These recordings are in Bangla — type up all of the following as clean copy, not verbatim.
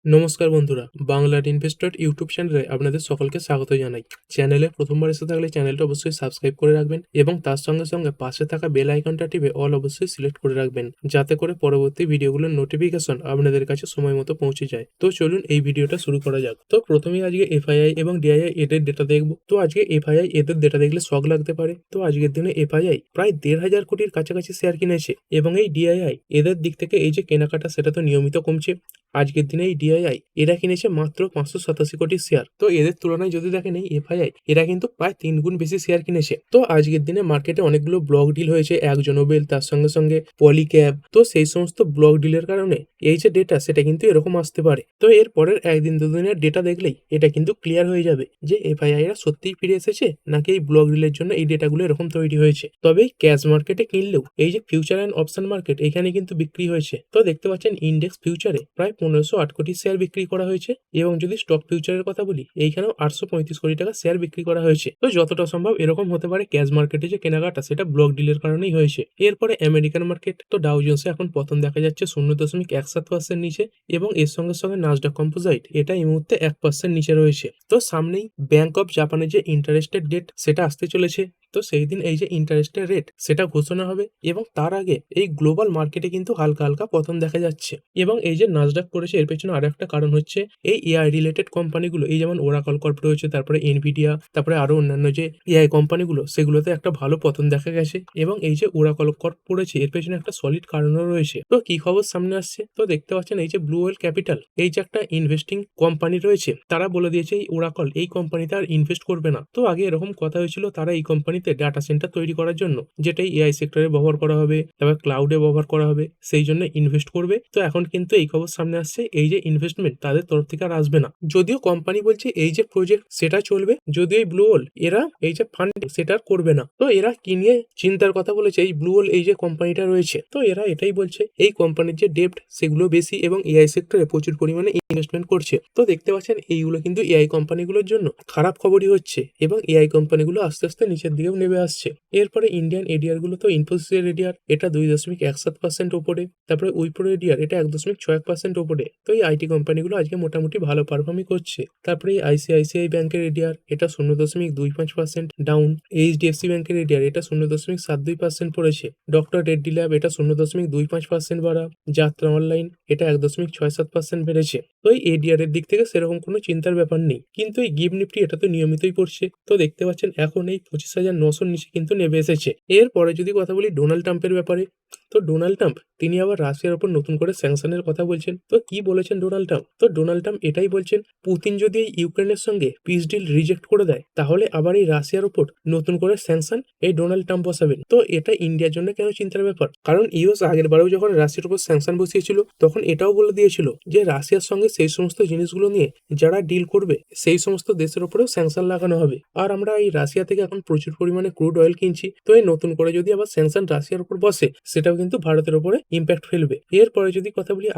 নমস্কার বন্ধুরা, বাংলার ইনভেস্টর ইউটিউব চ্যানেলে আপনাদের সকলকে স্বাগত জানাই। চ্যানেলে প্রথমবার এসে থাকলে চ্যানেলটা অবশ্যই সাবস্ক্রাইব করে রাখবেন এবং তার সঙ্গে সঙ্গে পাশে থাকা বেল আইকনটা টিপে অল অবশ্যই সিলেক্ট করে রাখবেন, যাতে করে পরবর্তী ভিডিওগুলোর নোটিফিকেশন আপনাদের কাছে সময় মতো পৌঁছে যায়। তো চলুন এই ভিডিওটা শুরু করা যাক। তো প্রথমেই আজকে এফআইআই এবং ডিআইআই এদের ডেটা দেখব। তো আজকে এফআইআই এদের ডেটা দেখলে শক লাগতে পারে। তো আজকের দিনে এফআইআই প্রায় 1,500 কোটির কাছাকাছি শেয়ার কিনেছে এবং এই ডিআইআই এদের দিক থেকে এই যে কেনাকাটা সেটা তো নিয়মিত কমছে। আজকের দিনে এই ডিআইআই এরা কিনেছে মাত্র 587 কোটি শেয়ার। তো এদের তুলনায় যদি দেখেন এই এফআইআই এরা কিন্তু প্রায় 3 গুণ বেশি শেয়ার কিনেছে। তো আজকের দিনে মার্কেটে অনেকগুলো ব্লক ডিল হয়েছে, একজন নোবেল, তার সঙ্গে সঙ্গে পলিক্যাব। তো সেই সমস্ত ব্লক ডিলের কারণে এই যে ডেটা সেটা কিন্তু এরকম আসতে পারে। তো এর পরের একদিন দুদিনের ডেটা দেখলেই এটা কিন্তু ক্লিয়ার হয়ে যাবে যে এফআইআই এরা সত্যিই ফিরে এসেছে নাকি এই ব্লক ডিলের জন্য এই ডেটাগুলো এরকম তৈরি হয়েছে। তবে এই ক্যাশ মার্কেটে কিনলেও এই যে ফিউচার অ্যান্ড অপশন মার্কেট এখানে কিন্তু বিক্রি হয়েছে। তো দেখতে পাচ্ছেন ইন্ডেক্স ফিউচারে প্রায় 1508 কোটি শেয়ার বিক্রি করা হয়েছে এবং যদি স্টক ফিউচারের কথা বলি এইখানেও 835 কোটি টাকা শেয়ার বিক্রি করা হয়েছে। তো যতটা সম্ভব এরকম হতে পারে ক্যাশ মার্কেটে যে কেনাকাটা সেটা ব্লক ডিলের কারণেই হয়েছে। এরপরে আমেরিকান মার্কেট, তো ডাউ জোন্সে এখন পতন দেখা যাচ্ছে 0.17% নিচে এবং এর সঙ্গে সঙ্গে নাসডাক কম্পোজাইট এটা এই মুহূর্তে 1% নিচে রয়েছে। তো সামনেই ব্যাংক অফ জাপানের যে ইন্টারেস্টের ডেট সেটা আসতে চলেছে। তো সেই দিন এই যে ইন্টারেস্টের রেট সেটা ঘোষণা হবে এবং তার আগে এই গ্লোবাল মার্কেটে কিন্তু হালকা হালকা পতন দেখা যাচ্ছে এবং এই যে নাসডাক করেছে এর পেছনে আরো একটা কারণ হচ্ছে এই এআই রিলেটেড কোম্পানিগুলো, এই যেমন ওরাকল কর্প রয়েছে, তারপরে এনভিডিয়া, তারপরে আরো অন্যান্য যে এআই কোম্পানিগুলো সেগুলোতে একটা ভালো পতন দেখা গেছে এবং এই যে ওরাকল কর্প পড়েছে এর পেছনে একটা সলিড কারণও রয়েছে। তো কি খবর সামনে আসছে, তো দেখতে পাচ্ছেন এই যে ব্লু ওয়েল ক্যাপিটাল এই যে একটা ইনভেস্টিং কোম্পানি রয়েছে, তারা বলে দিয়েছে এই ওরাকল এই কোম্পানিতে আর ইনভেস্ট করবে না। তো আগে এরকম কথা হয়েছিল তারা এই কোম্পানিতে ডাটা সেন্টার তৈরি করার জন্য, যেটাই এআই সেক্টরে ব্যবহার করা হবে, তারপর ক্লাউডে ব্যবহার করা হবে, সেই জন্য ইনভেস্ট করবে। তো এখন কিন্তু এই খবর সামনে আসছে এই যে ইনভেস্টমেন্ট তাদের তরফ থেকে আর আসবে না। যদিও কোম্পানি বলছে এই যে প্রজেক্ট সেটা চলবে, যদিও এই ব্লু ওয়েল এরা এই যে ফান্ড সেটা আর করবে না। তো এরা কি নিয়ে চিন্তার কথা বলেছে এই ব্লু ওয়েল এই যে কোম্পানিটা রয়েছে, তো এরা এটাই বলছে এই কোম্পানির যে ডেপ্ট সেগুলো বেশি এবং এআই সেক্টরে প্রচুর পরিমাণে ইনভেস্টমেন্ট করছে। তো দেখতে পাচ্ছেন এইগুলো কিন্তু এআই কোম্পানিগুলোর জন্য খারাপ খবরই হচ্ছে এবং এআই কোম্পানিগুলো আস্তে আস্তে নিচের দিকেও নেমে আসছে। এরপরে ইন্ডিয়ান এডিআর গুলো, তো ইনফোসিসের এডিআর এটা 2.17% ওপরে, তারপরে উইপ্রো এডিআর এটা 1.61% ওপরে। তো এই আইটি কোম্পানিগুলো আজকে মোটামুটি ভালো পারফর্মই করছে। তারপরে এই আইসিআইসিআই ব্যাংকের এডিআর এটা 0.25% ডাউন, এইচডিএফসি ব্যাংকের এডিআর এটা 0.72% পড়েছে, ডক্টর রেড্ডি ল্যাব এটা 0.25% বাড়া, যাত্রা অনলাইন এটা 1.67% বেড়েছে। তো এই এডিআর এর দিক থেকে সেরকম কোনো চিন্তার ব্যাপার নেই, কিন্তু এই গিভ নিফটি এটা তো নিয়মিতই পড়ছে। তো দেখতে পাচ্ছেন এখন এই 25,900 নিচে কিন্তু নেমে এসেছে। এরপরে যদি কথা বলি ডোনাল্ড ট্রাম্পের ব্যাপারে, তো ডোনাল্ড ট্রাম্প তিনি আবার রাশিয়ার উপর নতুন করে স্যাংশনের কথা বলছেন। তো কি বলেছেন ডোনাল্ড ট্রাম্প, তো ডোনাল্ড ট্রাম্প এটাই বলছেন পুতিন যদি এই ইউক্রেনের সঙ্গে পিস ডিল রিজেক্ট করে দেয় তাহলে আবার এই রাশিয়ার উপর নতুন করে স্যাংশন এই ডোনাল্ড ট্রাম্প বসাবেন। তো এটা ইন্ডিয়ার জন্য কেন চিন্তার ব্যাপার, কারণ ইউএস আগের বারেও যখন রাশিয়ার উপর স্যাংশন বসিয়েছিল তখন এটাও বলে দিয়েছিল যে রাশিয়ার সঙ্গে সেই সমস্ত জিনিসগুলো নিয়ে যারা ডিল করবে সেই সমস্ত দেশের উপরেও স্যাংশন লাগানো হবে। আর আমরা এই রাশিয়া থেকে এখন প্রচুর পরিমাণে ক্রুড অয়েল কিনছি, তো এই নতুন করে যদি আবার স্যাংশন রাশিয়ার উপর বসে সেটাও কিন্তু ভারতের উপরে ইম্প্যাক্ট ফেলবে। এরপরে যদি কথা বলি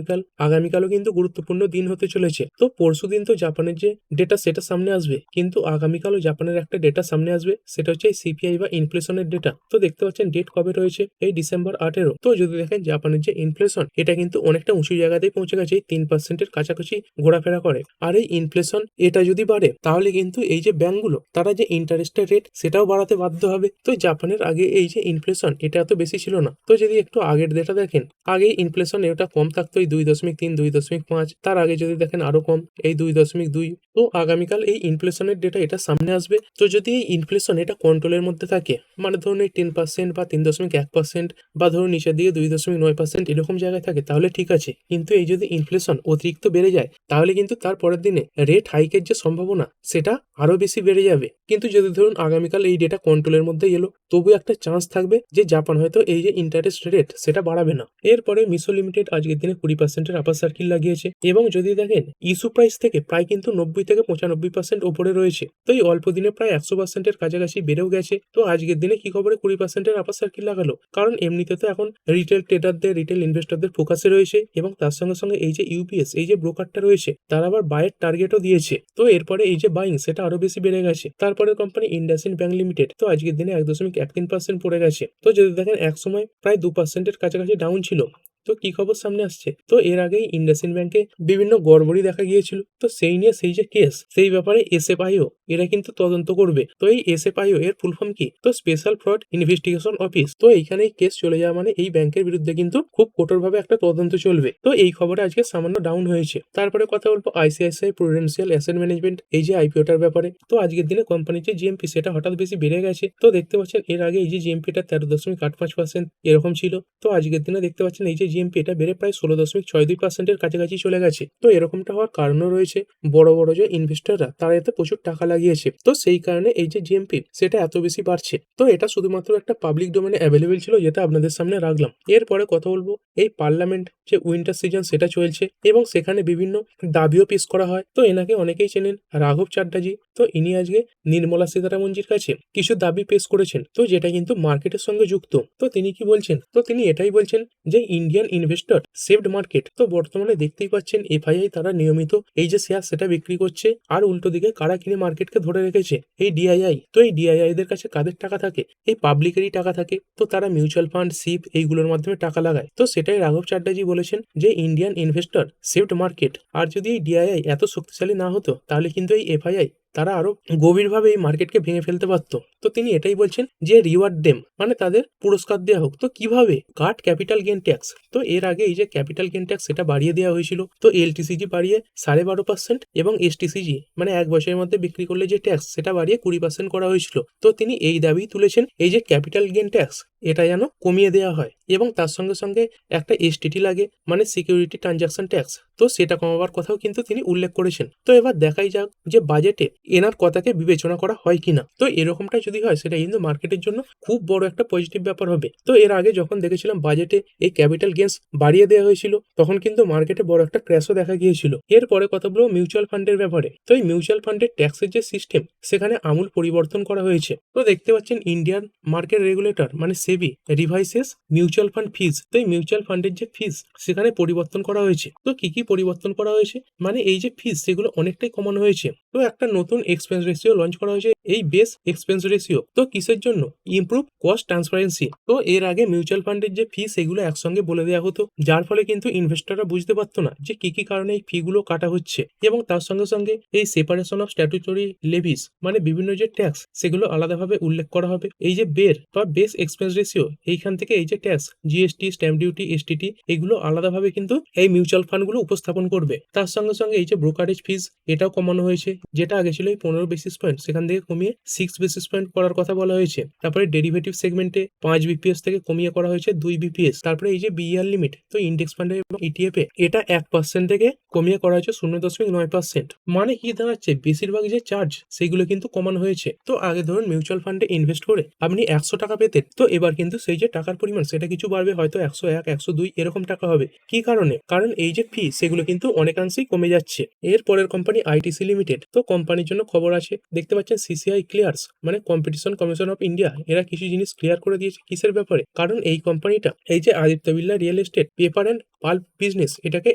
আগামীকালও কিন্তু গুরুত্বপূর্ণ দিন হতে চলেছে। তো পরশু দিন তো জাপানের যে ডেটা সেটা সামনে আসবে, কিন্তু আগামীকালও জাপানের একটা ডেটা সামনে আসবে, সেটা হচ্ছে সিপিআই বা ইনফ্লেশনের ডেটা। তো দেখতে পাচ্ছেন ডেট কবে রয়েছে, এই ডিসেম্বর 18। তো যদি দেখেন জাপানের যে ইনফ্লেশন এটা কিন্তু অনেকটা উঁচু জায়গাতেই পৌঁছে গেছে, 3%-এর কাছাকাছি ঘোরাফেরা করে। আর এই ইনফ্লেশন এটা যদি বাড়ে তাহলে কিন্তু এই যে ব্যাংকগুলো তারা যে ইন্টারেস্টের রেট সেটাও বাড়াতে বাধ্য হবে। তো জাপানের আগে এই যে ইনফ্লেশন এটা এত বেশি ছিল না। তো যদি একটু আগের ডেটা দেখেন, আগে ইনফ্লেশন এটা কম থাকতো এই 2.3 2.5, তার আগে যদি দেখেন আরো কম এই 2.2। তো আগামীকাল এই ইনফ্লেশনের ডেটা এটা সামনে আসবে। তো যদি এই ইনফ্লেশন এটা কন্ট্রোলের মধ্যে থাকে, মানে ধরুন এই 10% বা 3.1% বা ধরুন নিচের দিকে 2.9% এরকম জায়গায় থাকে তাহলে ঠিক আছে, কিন্তু এই যদি ইনফ্লেশন অতিরিক্ত বেড়ে যায় তাহলে কিন্তু তার পরের দিনে রেট হাইকের যে সম্ভাবনা সেটা আরো বেশি বেড়ে যাবে। কিন্তু যদি ধরুন আগামীকাল এই ডেটা কন্ট্রোলের মধ্যে এলো তবু একটা চান্স থাকবে যে জাপান হয়তো এই যে ইন্টারেস্ট রেট সেটা বাড়াবে না। এরপরে মিশো লিমিটেড আজকের দিনে 20%-এর আপার সার্কিল লাগিয়েছে এবং যদি দেখেন ইস্যু প্রাইস থেকে প্রায় কিন্তু 90 থেকে 95% ওপরে রয়েছে। তো এই অল্প দিনে প্রায় 100%-এর কাছাকাছি বেড়েও গেছে। তো আজকের দিনে কি খবরে 20%-এর আপার সার্কিল লাগালো, কারণ এমনিতে তো এখন রিটেল ট্রেডারদের রিটেল ইনভেস্টরদের ফোকাসে রয়েছে এবং তার সঙ্গে সঙ্গে এই যে ইউপিএস এই যে ব্রোকারটা রয়েছে তারা আবার বাইয়ের টার্গেটও দিয়েছে। তো এরপরে এই যে বাইং সেটা আরো বেশি বেড়ে গেছে। তারপরে কোম্পানি ইন্ডাসইন্ড ব্যাংক লিমিটেড তো আজকের দিনে 1.13% পড়ে গেছে। তো যদি দেখেন এক সময় প্রায় 2%-এর কাছাকাছি ডাউন ছিল, তো কি খবর সামনে আসছে, তো এর আগেই ইন্ডাসইন্ড ব্যাংকে বিভিন্ন গড়বড়ি দেখা গিয়েছিল, তো সেই নিয়ে সেই যে কেস, সেই ব্যাপারে এসএফআইও এরা কিন্তু তদন্ত করবে। তো এই এসএফআইও এর ফুল ফর্ম কি, তো স্পেশাল ফ্রড ইনভেস্টিগেশন অফিস। তো এইখানেই কেস চলে যাওয়া মানে এই ব্যাংকের বিরুদ্ধে কিন্তু খুব কঠোরভাবে একটা তদন্ত চলবে। তো এই খবরে আজকে সামান্য ডাউন হয়েছে। তারপরে কথা বলবো আইসিআইসিআই প্রুডেন্সিয়াল অ্যাসেট ম্যানেজমেন্ট এই যে আইপিওটার ব্যাপারে। তো আজকের দিনে কোম্পানির যে জিএমপি সেটা হঠাৎ বেশি বেড়ে গেছে। তো দেখতে পাচ্ছেন এর আগে এই যে জিএমপিটা 13.85% এরকম ছিল, তো আজকের দিনে দেখতে পাচ্ছেন এই যে জিএমপি এটা বেড়ে প্রায় 16.62%-এর কাছাকাছি চলে গেছে। তো এরকমটা হওয়ার কারণও রয়েছে, বড় বড় যে ইনভেস্টররা তারা এতে প্রচুর টাকা লাগিয়েছে, তো সেই কারণে এই যে জিএমপি সেটা এত বেশি বাড়ছে। তো এটা শুধুমাত্র একটা পাবলিক ডোমেনে অ্যাভেলেবেল ছিল, যেটা আপনাদের সামনে রাখলাম। এরপরে কথা বলবো এই পার্লামেন্ট যে উইন্টার সিজন সেটা চলছে এবং সেখানে বিভিন্ন দাবিও পেশ করা হয়। তো এনাকে অনেকেই চেনেন, রাঘব চাড্ডাজি। তো ইনি আজকে নির্মলা সীতারামনজির কাছে কিছু দাবি পেশ করেছেন, তো যেটা কিন্তু মার্কেটের সঙ্গে যুক্ত। তো তিনি কি বলছেন, তো তিনি এটাই বলছেন যে ইন্ডিয়ান ইনভেস্টর সেভড মার্কেট। তো বর্তমানে দেখতেই পাচ্ছেন এফআইআই তারা নিয়মিত এই যে শেয়ার সেটা বিক্রি করছে, আর উল্টো দিকে কারা কিনে মার্কেটকে ধরে রেখেছে, এই ডিআইআই। তো এই ডিআইআই দের কাছে কাদের টাকা থাকে, এই পাবলিকেরই টাকা থাকে। তো তারা মিউচুয়াল ফান্ড, সিপ এইগুলোর মাধ্যমে টাকা লাগায়। তো সেটাই রাঘব চাড্ডাজি বলেছেন যে ইন্ডিয়ান ইনভেস্টর সেভড মার্কেট। আর যদি এই ডিআইআই এত শক্তিশালী না হতো তাহলে কিন্তু এই এফআইআই তারা আরো গভীরভাবে এই মার্কেটকে ভেঙে ফেলতে পারতো। তো তিনি এটাই বলছেন যে রিওয়ার্ড দেম, মানে তাদের পুরস্কার দেওয়া হোক। তো কিভাবে, কাট ক্যাপিটাল গেন ট্যাক্স। তো এর আগে এই যে ক্যাপিটাল গেন ট্যাক্স সেটা বাড়িয়ে দেওয়া হয়েছিল, তো এলটিসিজি বাড়িয়ে 12.5% এবং এসটিসিজি মানে এক বছরের মধ্যে বিক্রি করলে যে ট্যাক্স সেটা বাড়িয়ে 20% করা হয়েছিল। তো তিনি এই দাবি তুলেছেন এই যে ক্যাপিটাল গেন ট্যাক্স এটা যেন কমিয়ে দেওয়া হয়, এবং তার সঙ্গে সঙ্গে একটা এসটিটি লাগে মানে সিকিউরিটি ট্রানজাকশন ট্যাক্স, তো সেটা কমাবার কথাও কিন্তু তিনি উল্লেখ করেছেন। তো এবার দেখাই যাক যে বাজেটে এনার কথাকে বিবেচনা করা হয় কিনা। তো এরকমটা যদি হয় সেটা কিন্তু মার্কেটের জন্য খুব বড় একটা পজিটিভ ব্যাপার হবে। তো এর আগে যখন দেখেছিলাম বাজেটে এই ক্যাপিটাল গেইনস বাড়িয়ে দেওয়া হয়েছিল, তখন কিন্তু মার্কেটে বড় একটা ক্র্যাশও দেখা গিয়েছিল। এরপরে কথা বলবো মিউচুয়াল ফান্ডের ব্যাপারে। তো এই মিউচুয়াল ফান্ডের ট্যাক্সের যে সিস্টেম সেখানে আমূল পরিবর্তন করা হয়েছে। তো দেখতে পাচ্ছেন ইন্ডিয়ান মার্কেট রেগুলেটর মানে সেবি রিভাইসেস মিউচুয়াল ফান্ড ফিজ। তো এই মিউচুয়াল ফান্ডের যে ফিজ সেখানে পরিবর্তন করা হয়েছে। তো কি কি পরিবর্তন করা হয়েছে, মানে এই যে ফিজ সেগুলো অনেকটাই কমানো হয়েছে। তো একটা নতুন এক্সপেন্স রেশিও লঞ্চ করা হয়েছে, এই বেস এক্সপেন্স রেশিও। তো কিসের জন্য, ইমপ্রুভ কস্ট ট্রান্সপারেন্সি। তো এর আগে মিউচুয়াল ফান্ডের যে ফি সেগুলো একসঙ্গে বলে দেওয়া হতো, যার ফলে কিন্তু ইনভেস্টররা বুঝতে পারতো না যে কি কি কারণে এই ফি গুলো কাটা হচ্ছে, এবং তার সঙ্গে সঙ্গে এই সেপারেশন অফ স্ট্যাটুটরি লেভিস মানে বিভিন্ন যে ট্যাক্স সেগুলো আলাদাভাবে উল্লেখ করা হবে। এই যে বের বা বেস এক্সপেন্স রেশিও, এইখান থেকে এই যে tax GST, stamp duty, STT এগুলো আলাদাভাবে কিন্তু এই মিউচুয়াল ফান্ডগুলো উপস্থাপন করবে। তার সঙ্গে সঙ্গে এই যে ব্রোকারেজ ফিজ এটাও কমানো হয়েছে, যেটা আগে ছিল এই 15 বেসিস পয়েন্ট সেখান থেকে কমিয়ে 6 বেসিস পয়েন্ট করার কথা বলা হয়েছে। তারপরে ডেরিভেটিভ সেগমেন্টে 5 বিপিএস থেকে কমিয়ে করা হয়েছে 2 বিপিএস। তারপরে এই যে বিইআর লিমিট, তো ইন্ডেক্স ফান্ডে এবং ইটিএফ এ এটা 1% থেকে কমিয়ে করা হয়েছে 0.9%। মানে কি দাঁড়াচ্ছে, বেশিরভাগ যে চার্জ সেগুলো কিন্তু কমানো হয়েছে। তো আগে ধরুন মিউচুয়াল ফান্ডে ইনভেস্ট করে আপনি 100 টাকা পেতেন, তো এবার কিন্তু সেই যে টাকার পরিমাণ সেটা কিছু বাড়বে, হয়তো 101, 102 এরকম টাকা হবে। কি কারণে, কারণ এই যে ফি সেগুলো কিন্তু অনেকাংশেই কমে যাচ্ছে। এর পরের কোম্পানি আইটিসি লিমিটেড। তো কোম্পানির জন্য খবর আছে, দেখতে পাচ্ছেন সিসিআই ক্লিয়ার্স মানে কম্পিটিশন কমিশন অফ ইন্ডিয়া এরা কিছু জিনিস ক্লিয়ার করে দিয়েছে। কিসের ব্যাপারে, কারণ এই কোম্পানিটা এই যে Aditya Birla real estate paper and pulp business এটাকে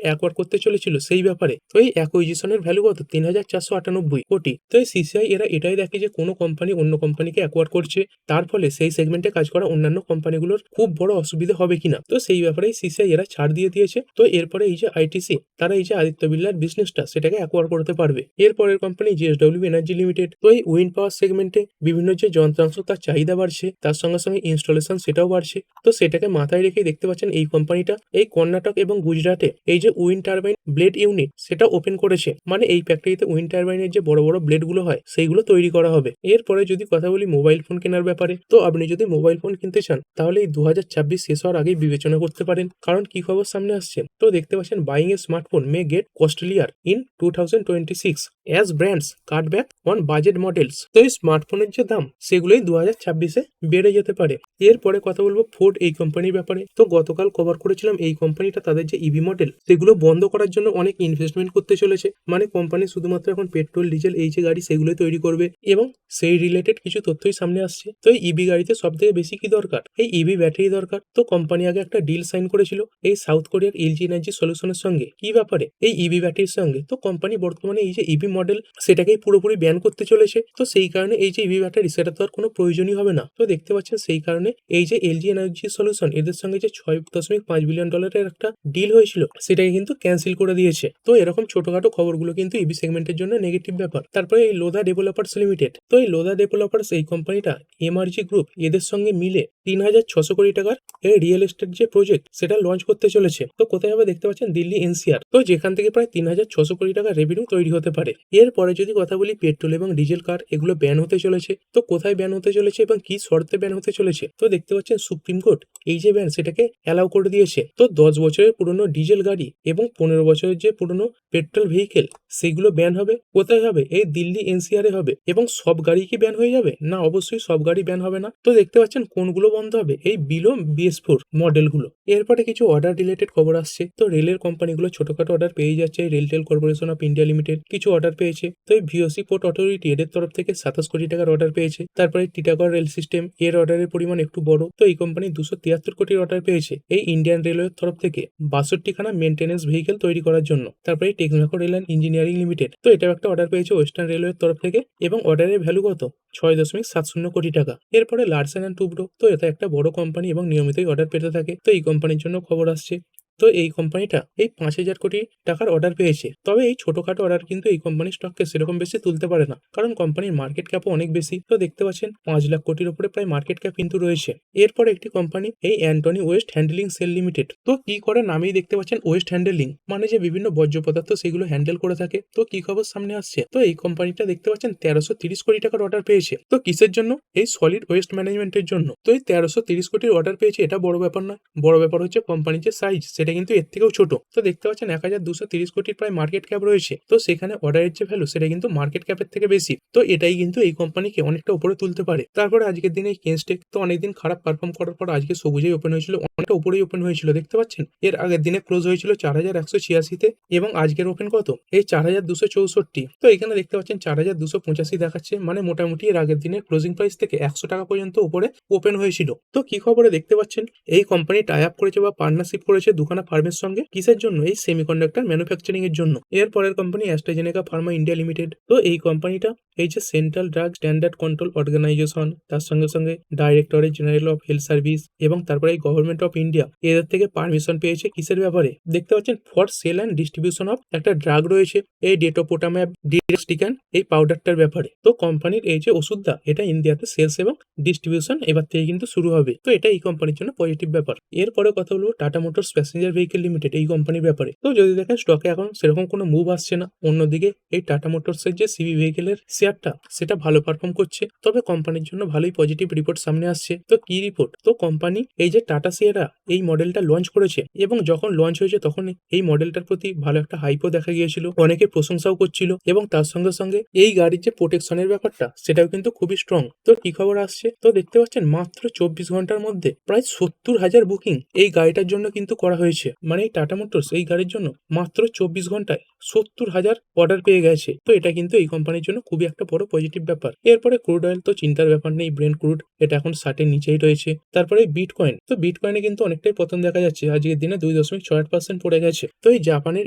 অ্যাকোয়ার করতে চলেছিল সেই ব্যাপারে। তো এই অ্যাকুইজিশনের ভ্যালু কত, 3,498 কোটি। তো এই সিসিআই এরা এটাই দেখে যে কোনো কোম্পানি অন্য কোম্পানিকে অ্যাকোয়ার করছে, তার ফলে সেই সেগমেন্টে কাজ করা অন্যান্য কোম্পানিগুলোর খুব বড় অসুবিধা হবে কিনা। তো সেই ব্যাপারেই সিসিআই এরা ছাড় দিয়ে দিয়েছে। তো এরপরে এই যে আইটিসি তারা এই যে আদিত্য বিড়লার বিজনেসটা সেটাকে অ্যাকোয়ার করতে পারবে। এরপরের কোম্পানি জিএসডব্লিউ এনার্জি লিমিটেড। তো এই উইন্ড পাওয়ার সেগমেন্টে বিভিন্ন যে যন্ত্রাংশ তার চাহিদা বাড়ছে, তার সঙ্গে সঙ্গে ইনস্টলেশন সেটাও বাড়ছে। তো সেটাকে মাথায় রেখেই দেখতে পাচ্ছেন এই কোম্পানিটা এই কর্ণাটক এবং গুজরাটে এই যে উইন্ড টারবাইন ব্লেড ইউনিট সেটা ওপেন করেছে। মানে এই ফ্যাক্টরিতে উইন্ড টারবাইনের যে বড় বড় ব্লেড গুলো হয় সেইগুলো তৈরি করা হবে। এরপরে যদি কথা বলি মোবাইল ফোন কেনার ব্যাপারে, তো আপনি যদি মোবাইল ফোন কিনতে চান তাহলে এই 2026 শেষ হওয়ার আগেই বিবেচনা করতে পারেন। কারণ কি খবর সামনে আসছে, তো দেখতে পাচ্ছেন buying a smartphone may get costlier in 2026 as brands cut back on budget models. তো এই স্মার্টফোনের যে দাম সেগুলোই 2026-এ বেড়ে যেতে পারে। এরপরে কথা বলবো ফোর্ড এই কোম্পানির ব্যাপারে। তো গতকাল কভার করেছিলাম এই কোম্পানিটা তাদের যে ইভি মডেল সেগুলো বন্ধ করার জন্য অনেক ইনভেস্টমেন্ট করতে চলেছে। মানে কোম্পানি শুধুমাত্র এখন পেট্রোল ডিজেল এই যে গাড়ি সেগুলোই তৈরি করবে, এবং সেই রিলেটেড কিছু তথ্যই সামনে আসছে। তো এই ইভি গাড়িতে সব থেকে বেশি কি দরকার, এই ইভি ব্যাটারি দরকার। তো কোম্পানি আগে একটা ডিল সাইন করেছিল এই সাউথ কোরিয়ার এলজি এনার্জি সলিউশনের সঙ্গে। কি ব্যাপারে, এই ইভি ব্যাটারির সঙ্গে। তো কোম্পানি বর্তমানে এই যে ইভি মডেল সেটাকেই পুরোপুরি ব্যান করতে চলেছে। তো সেই কারণে এই যে ইভি ব্যাটারি সেটা তো আর কোনো প্রয়োজনই হবে না। তো দেখতে পাচ্ছেন সেই কারণে এই যে এলজি এনার্জি সলিউশন এদের সঙ্গে যে 6.5 বিলিয়ন ডলারের একটা ডিল হয়েছিল সেটাকে কিন্তু ক্যান্সেল করে দিয়েছে। তো এরকম ছোটখাটো খবরগুলো কিন্তু ইভি সেগমেন্টের জন্য নেগেটিভ ব্যাপার। তারপরে এই লোধা ডেভেলপার্স লিমিটেড, তো এই লোধা ডেভেলপার্স এই কোম্পানিটা এমআরজি গ্রুপ এদের সঙ্গে মিলে 3,600 কোটি টাকার এই রিয়েল এস্টেট যে প্রজেক্ট সেটা লঞ্চ করতে চলেছে। তো কোথায় হবে দেখতে পাচ্ছেন, দিল্লি এনসিআর, তো যেখান থেকে প্রায় 3,600 কোটি টাকা রেভিনিউ তৈরি হতে পারে। এরপরে যদি কথা বলি পেট্রোল এবং ডিজেল কার এগুলো ব্যান হতে চলেছে। তো কোথায় ব্যান হতে চলেছে এবং কি শর্তে ব্যান হতে চলেছে, তো দেখতে পাচ্ছেন সুপ্রিম কোর্ট এই যে ব্যান সেটাকে অ্যালাউ করে দিয়েছে। তো 10 বছরের পুরনো ডিজেল গাড়ি এবং 15 বছরের যে পুরনো পেট্রোল ভেহিকেল সেগুলো ব্যান হবে। কোথায় হবে, এই দিল্লি এনসিআর এ হবে। এবং সব গাড়ি কি ব্যান হয়ে যাবে না, অবশ্যই সব গাড়ি ব্যান হবে না। তো দেখতে পাচ্ছেন কোনগুলো বন্ধ হবে, এই বিলো BS4 মডেলগুলো। এরপরে কিছু অর্ডার রিলেটেড খবর আসছে। তো রেলের কোম্পানিগুলো ছোটখাটো অর্ডার পেয়ে যাচ্ছে। RailTel corporation of India limited কিছু অর্ডার পেয়েছে। তো এই ভিওসি পোর্ট অথরিটি এদের তরফ থেকে 27 কোটি টাকার অর্ডার পেয়েছে। তারপরে টিটাগড় রেল সিস্টেম এর অর্ডারের পরিমাণ একটু বড়। তো এই কোম্পানি 273 কোটির অর্ডার পেয়েছে এই ইন্ডিয়ান রেলওয়ের তরফ থেকে 62 খানা মেনটেন্যান্স ভেহিকেল তৈরি করার জন্য। তারপরে এই Teknaf rail and engineering limited, তো এটাও একটা অর্ডার পেয়েছে ওয়েস্টার্ন রেলওয়ের তরফ থেকে এবং অর্ডারের ভ্যালু কত 6.70 কোটি টাকা। এরপরে লার্সেন অ্যান্ড টুব্রো, তো এটা একটা বড় কোম্পানি এবং নিয়মিতই অর্ডার পেতে থাকে। তো এই কোম্পানির জন্য খবর আসছে। তো এই কোম্পানিটা এই 5,000 কোটি টাকার অর্ডার পেয়েছে। তবে এই ছোটখাটো অর্ডার কিন্তু এই কোম্পানির স্টককে সেরকম বেশি তুলতে পারে না, কারণ কোম্পানির মার্কেট ক্যাপও অনেক বেশি। তো দেখতে পাচ্ছেন 5 লাখ কোটির উপরে প্রায় মার্কেট ক্যাপ কিন্তু রয়েছে। এরপরে একটি কোম্পানি এই Antony waste handling cell limited, তো কি করে নামেই দেখতে পাচ্ছেন ওয়েস্ট হ্যান্ডলিং, মানে যে বিভিন্ন বর্জ্য পদার্থ সেগুলো হ্যান্ডেল করে থাকে। তো কি খবর সামনে আসছে, তো এই কোম্পানিটা দেখতে পাচ্ছেন 1330 কোটি টাকার অর্ডার পেয়েছে। তো কিসের জন্য, এই সলিড ওয়েস্ট ম্যানেজমেন্টের জন্য। তো এই 1330 কোটির অর্ডার পেয়েছে, এটা বড় ব্যাপার নয়। বড় ব্যাপার হচ্ছে কোম্পানির যে সাইজ সেটা কিন্তু এর থেকেও ছোট। তো দেখতে পাচ্ছেন 1,230 কোটির প্রায় মার্কেট ক্যাপ রয়েছে। তো সেখানে অর্ডারের যে ভ্যালু সেটা কিন্তু মার্কেট ক্যাপের থেকে বেশি। তো এটাই কিন্তু এই কোম্পানিকে অনেকটা উপরে তুলতে পারে। তারপরে আজকের দিনে এই কেনস্টেক, তো অনেকদিন খারাপ পারফর্ম করার পর আজকে সবুজেই ওপেন হয়েছিল, অনেকটা উপরেই ওপেন হয়েছিল দেখতে পাচ্ছেন। এর আগের দিনে ক্লোজ হয়েছিল 4,186-তে এবং আজকের ওপেন কত, এই 4,264। তো এখানে দেখতে পাচ্ছেন 4,285 দেখাচ্ছে, মানে মোটামুটি এর আগের দিনের ক্লোজিং প্রাইস থেকে 100 টাকা পর্যন্ত উপরে ওপেন হয়েছিল। তো কি খবরে দেখতে পাচ্ছেন, এই কোম্পানি টাই আপ করেছে বা পার্টনারশিপ করেছে দুখানা ফার্মের সঙ্গে। কিসের জন্য, এই সেমিকন্ডাক্টর ম্যানুফ্যাকচারিং এর জন্য। এর পরের company AstraZeneca pharma India limited, তো এই কোম্পানিটা এই যে central drug standard control organisation, তার সঙ্গে সঙ্গে directorate general of health service এবং তারপরে এই গভর্নমেন্ট অফ ইন্ডিয়া এদের থেকে পারমিশন পেয়েছে কিসের ব্যাপারে দেখতে পাচ্ছেন, for sale and distribution of একটা ড্রাগ রয়েছে এই ডেটোপোটাম্যাব ডিরেক্সটিকান এই পাউডারটার ব্যাপারে। তো কোম্পানির এই যে ওষুধটা এটা ইন্ডিয়াতে সেলস এবং ডিস্ট্রিবিউশন এবার থেকে কিন্তু শুরু হবে। তো এটা এই কোম্পানির জন্য পজিটিভ ব্যাপার। এরপরে কথা বলবো tata motors passenger vehicle limited এই কোম্পানির ব্যাপারে। তো যদি দেখেন স্টকে এখন সেরকম কোনো মুভ আসছে না। অন্যদিকে এই টাটা মোটরসের যে সিভি ভেহিকেলের শেয়ারটা সেটা ভালো পারফর্ম করছে। তবে কোম্পানির জন্য ভালোই পজিটিভ রিপোর্ট সামনে আসছে। তো কি রিপোর্ট, তো কোম্পানি এই যে টাটা সিয়েরা এই মডেলটা লঞ্চ করেছে এবং যখন লঞ্চ হয়েছে তখন এই মডেলটার প্রতি ভালো একটা হাইপও দেখা গিয়েছিল, অনেকে প্রশংসাও করছিল এবং তার সঙ্গে সঙ্গে এই গাড়ির যে প্রোটেকশনের ব্যাপারটা সেটাও কিন্তু খুবই স্ট্রং। তো কি খবর আসছে, তো দেখতে পাচ্ছেন মাত্র 24 ঘন্টার মধ্যে প্রায় 70,000 বুকিং এই গাড়িটার জন্য কিন্তু করা হয়েছে। মানে এই টাটা মোটরস এই গাড়ির জন্য মাত্র 24 ঘন্টায় 70,000 অর্ডার পেয়ে গেছে। তো এটা কিন্তু এই কোম্পানির জন্য খুবই একটা বড় পজিটিভ ব্যাপার। এরপরে ক্রুড অয়েল, তো চিন্তার ব্যাপার নেই, ব্রেন্ট ক্রুড এটা এখন 60-এর নিচেই রয়েছে। তারপরে বিটকয়েন, তো বিটকয়েনে কিন্তু অনেকটাই পতন দেখা যাচ্ছে, আজকের দিনে 2.68% পড়ে গেছে। তো এই জাপানের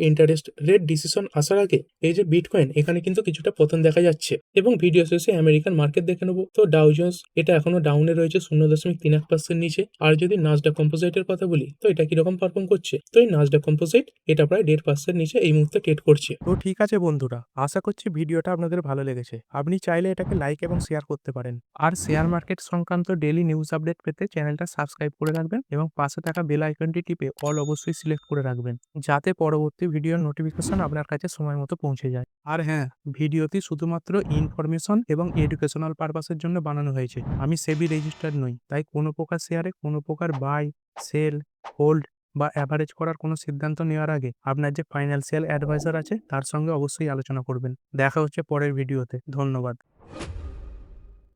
ইন্টারেস্ট রেট ডিসিশন আসার আগে এই যে বিটকয়েন এখানে কিন্তু কিছুটা পতন দেখা যাচ্ছে। এবং ভিডিও শেষে আমেরিকান মার্কেট দেখে নেবো। তো ডাউ জোন্স এটা এখনো ডাউনে রয়েছে 0.31% নিচে। আর যদি নাসডাক কম্পোজিটের কথা বলি তো এটা কিরকম পারফর্ম করছে, তো এই নাসডাক কম্পোজিট এটা প্রায় 1.5% নিচে এই মুহূর্তে ট্রেড করছে। তো ঠিক আছে বন্ধুরা, আশা করছি ভিডিওটা আপনাদের ভালো লেগেছে। আপনি চাইলে এটাকে লাইক এবং শেয়ার করতে পারেন। আর শেয়ার মার্কেট সংক্রান্ত ডেইলি নিউজ আপডেট পেতে চ্যানেলটা সাবস্ক্রাইব করে রাখবেন এবং পাশে থাকা বেল আইকনটি টিপে অল অবশ্যই সিলেক্ট করে রাখবেন, যাতে পরবর্তী ভিডিওর নোটিফিকেশন আপনার কাছে সময় মতো পৌঁছে যায়। আর হ্যাঁ, ভিডিওটি শুধুমাত্র ইনফরমেশন এবং এডুকেশনাল পারপাসের জন্য বানানো হয়েছে। আমি সেবি রেজিস্টার্ড নই, তাই কোনো প্রকার শেয়ারে কোনো প্রকার বাই, সেল, হোল্ড বা অ্যাভারেজ করার কোনো সিদ্ধান্ত নেওয়ার আগে আপনার যে ফাইন্যান্সিয়াল অ্যাডভাইজার আছে তার সঙ্গে অবশ্যই আলোচনা করবেন। দেখা হচ্ছে পরের ভিডিওতে। ধন্যবাদ।